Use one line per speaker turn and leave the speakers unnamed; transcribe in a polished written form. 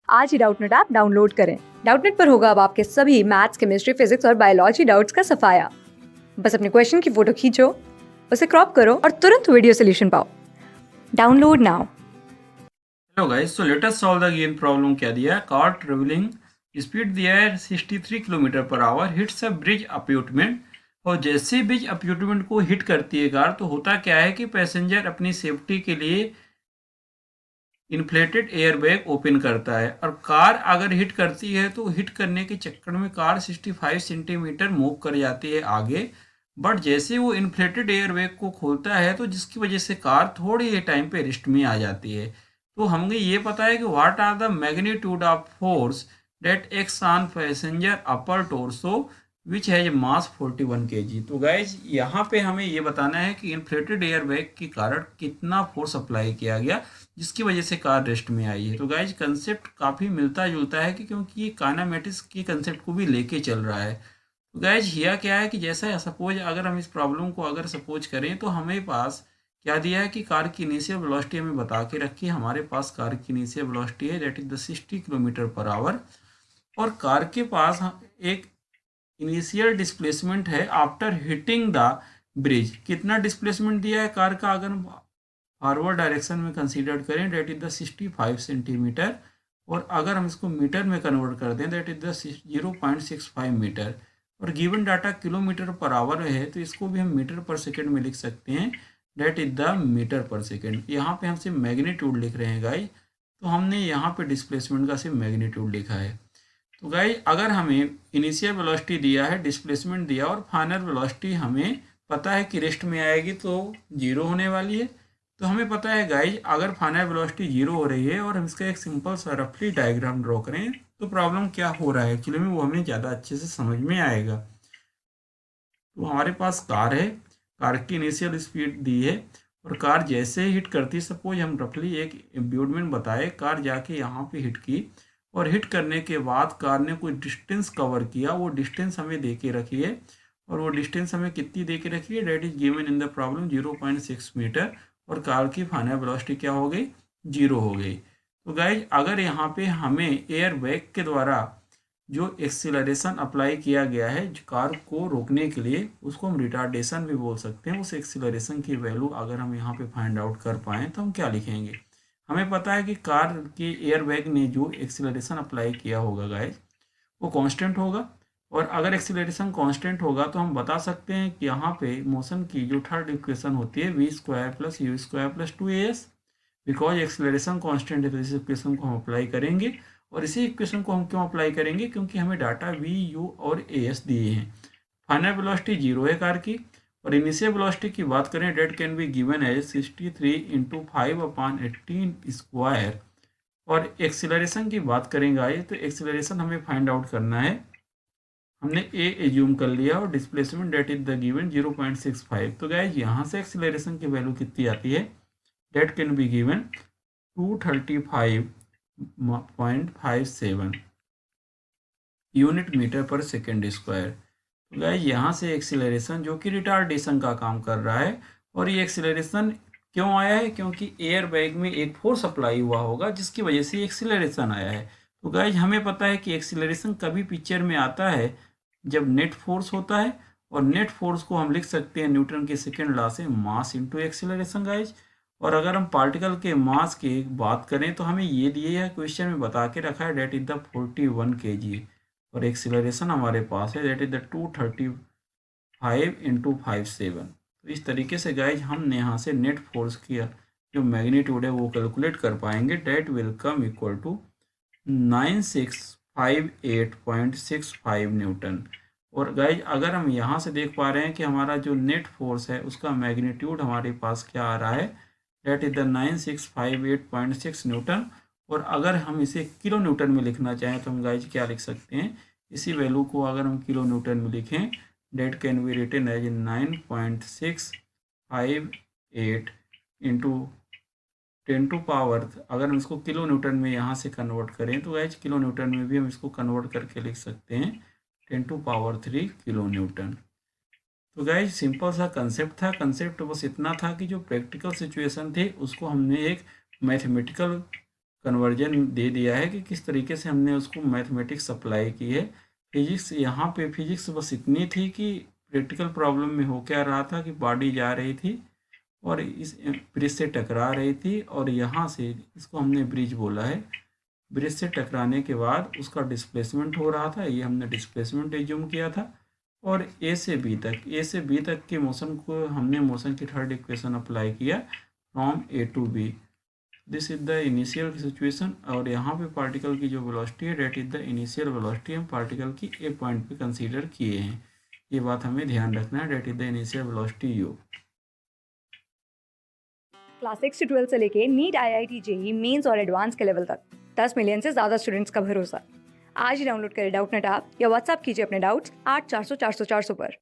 आज ही Doubtnut app download करें। Doubtnut पर होगा अब आपके सभी मैथ्स, केमिस्ट्री, फिजिक्स और बायोलॉजी डाउट्स का सफाया। बस अपने क्वेश्चन की फोटो खींचो, उसे क्रॉप करो और तुरंत वीडियो सोल्यूशन पाओ। Download now.
Hello guys, so let us solve the given problem. क्या दिया? कार ट्रेवलिंग स्पीड दिया है 63 kilometre per hour, hits a bridge abutment. और जैसे ब्रिज अप्यूटमेंट को हिट करती है कार, तो होता क्या है कि पैसेंजर अपनी सेफ्टी के लिए इन्फ्लेटेड एयरबैग ओपन करता है। और कार अगर हिट करती है तो हिट करने के चक्कर में कार 65 सेंटीमीटर मूव कर जाती है आगे। बट जैसे वो इन्फ्लेटेड एयरबैग को खोलता है तो जिसकी वजह से कार थोड़ी ही टाइम पे रेस्ट में आ जाती है। तो हमें ये पता है कि what are the magnitude of force that x on passenger upper torso which has mass 41 kg। तो गाइज यहाँ पे हमें ये बताना है कि इन्फ्लेटेड एयरबैग के कारण कितना फोर्स अप्लाई किया गया जिसकी वजह से कार रेस्ट में आई है। तो गाइज कंसेप्ट काफ़ी मिलता जुलता है कि क्योंकि ये काइनेमेटिक्स के कंसेप्ट को भी लेके चल रहा है। तो गाइज हिया क्या है कि जैसा सपोज अगर हम इस प्रॉब्लम को अगर सपोज करें तो हमें पास क्या दिया है कि कार की इनिशियल वेलोसिटी हमें बता के रखी है। हमारे पास कार की इनिशियल वेलोसिटी है that is the 60 kilometre per our. और कार के पास एक इनिशियल डिस्प्लेसमेंट है आफ्टर हिटिंग द ब्रिज। कितना डिस्प्लेसमेंट दिया है कार का अगर फॉरवर्ड डायरेक्शन में कंसीडर करें डेट इज द 65 सेंटीमीटर। और अगर हम इसको मीटर में कन्वर्ट कर दें दैट इज द 0.65 मीटर। और given data kilometre per our में है तो इसको भी हम मीटर पर सेकेंड में लिख सकते हैं डेट इज द मीटर पर सेकेंड। यहाँ पे हम सिर्फ मैग्नीट्यूड लिख रहे हैं गाइस, तो हमने यहाँ पे डिस्प्लेसमेंट का सिर्फ मैग्नीट्यूड लिखा है। तो गाइस अगर हमें इनिशियल वेलोसिटी दिया है, डिस्प्लेसमेंट दिया और फाइनल वेलोसिटी हमें पता है कि रेस्ट में आएगी तो जीरो होने वाली है। तो हमें पता है गाइज अगर फाइनल वेलोसिटी जीरो हो रही है और हम इसका एक सिंपल सा रफली डायग्राम ड्रॉ करें तो प्रॉब्लम क्या हो रहा है एक्चुअली में वो हमें ज़्यादा अच्छे से समझ में आएगा। तो हमारे पास कार है, कार की इनिशियल स्पीड दी है और कार जैसे ही हिट करती है, सपोज हम रफली एक एम्ब्यूटमेंट बताए, कार जाके यहाँ पे हिट की और हिट करने के बाद कार ने कोई डिस्टेंस कवर किया, वो डिस्टेंस हमें दे के रखी है। और वो डिस्टेंस हमें कितनी दे के रखी है that is given in the problem 0.6 metre. और कार की फाइनल वेलोसिटी क्या हो गई? जीरो हो गई। तो गाइज अगर यहाँ पे हमें एयर बैग के द्वारा जो एक्सीलरेशन अप्लाई किया गया है कार को रोकने के लिए, उसको हम रिटार्डेशन भी बोल सकते हैं। उस एक्सीलरेशन की वैल्यू अगर हम यहाँ पे फाइंड आउट कर पाएँ तो हम क्या लिखेंगे? हमें पता है कि कार के एयर बैग ने जो एक्सीलरेशन अप्लाई किया होगा गाइज वो कांस्टेंट होगा। और अगर एक्सीलरेशन कांस्टेंट होगा तो हम बता सकते हैं कि यहाँ पे मोशन की जो थर्ड इक्वेशन होती है v square plus u square plus 2as। Because acceleration constant है तो इस इक्वेशन को हम अप्लाई करेंगे। और इसी इक्वेशन को हम क्यों अप्लाई करेंगे? क्योंकि हमें डाटा वी यू और ए एस दिए हैं। फाइनल वेलोसिटी जीरो है कार की। और इनिशियल वेलोसिटी की बात करें that can be given as 63 into 5/18 square. और एक्सीलरेशन की बात करेंगे आइए, तो एक्सीलरेशन हमें फाइंड आउट करना है। हमने ए एज्यूम कर लिया और displacement that is the given 0.65। तो गाइज यहाँ से एक्सीलरेशन की वैल्यू कितनी आती है? That can be given 235.57 unit metre पर सेकेंड स्क्वायर। तो गाइस यहाँ से एक्सीलरेशन जो कि रिटार्डेशन का काम कर रहा है। और ये एक्सीलरेशन क्यों आया है? क्योंकि एयर बैग में एक फोर्स अप्लाई हुआ होगा जिसकी वजह से एक्सीलरेशन आया है। तो गाइस हमें पता है कि एक्सीलरेशन कभी पिक्चर में आता है जब नेट फोर्स होता है। और नेट फोर्स को हम लिख सकते हैं न्यूटन के सेकेंड लॉ से, मास इंटू एक्सीलरेशन गाइज। और अगर हम पार्टिकल के मास की बात करें तो हमें ये दिए है, क्वेश्चन में बता के रखा है डेट इज द 41 kg। और एक्सीलरेशन हमारे पास है डेट इज द 235 इंटू 57। तो इस तरीके से गाइज हमने यहाँ से नेट फोर्स की जो मैग्नीट्यूड है वो कैलकुलेट कर पाएंगे। That will come equal to 9658.65 newton. और गाइज अगर हम यहाँ से देख पा रहे हैं कि हमारा जो नेट फोर्स है उसका मैग्नीट्यूड हमारे पास क्या आ रहा है? That is the 9658.6 newton. और अगर हम इसे किलो न्यूटन में लिखना चाहें तो हम गाइज क्या लिख सकते हैं? इसी वैल्यू को अगर हम किलो न्यूटन में लिखें that can be written as 9.658 into 10 to power, अगर हम इसको किलो न्यूटन में यहाँ से कन्वर्ट करें तो गाइज किलो न्यूटन में भी हम इसको कन्वर्ट करके लिख सकते हैं 10 टू पावर 3 किलो न्यूटन। तो गाइज सिंपल सा कंसेप्ट था। कंसेप्ट बस इतना था कि जो प्रैक्टिकल सिचुएशन थी उसको हमने एक मैथमेटिकल कन्वर्जन दे दिया है कि किस तरीके से हमने उसको मैथमेटिक्स अप्लाई की है। फिजिक्स, यहाँ पे फिजिक्स बस इतनी थी कि प्रैक्टिकल प्रॉब्लम में हो क्या रहा था कि बॉडी जा रही थी और इस ब्रिज से टकरा रही थी, और यहाँ से, इसको हमने ब्रिज बोला है, ब्रिज से टकराने के बाद उसका डिस्प्लेसमेंट हो रहा था, ये हमने डिस्प्लेसमेंट एज्यूम किया था। और ए से बी तक के मोशन को हमने मोशन की थर्ड इक्वेशन अप्लाई किया from A to B. This is the initial situation, और यहाँ पे पार्टिकल की जो वेलोसिटी है that is the initial velocity, हम पार्टिकल की ए पॉइंट पे कंसीडर किए हैं। ये बात हमें ध्यान रखना है, that is the initial velocity u.
Class 6 से 12 से लेके नीट, IIT, जेई मेंस और एडवांस के लेवल तक 10 मिलियन से ज़्यादा स्टूडेंट्स का भरोसा। आज ही डाउनलोड करें डाउटनेट ऐप या व्हाट्सएप कीजिए अपने डाउट्स 8400 400 400 पर।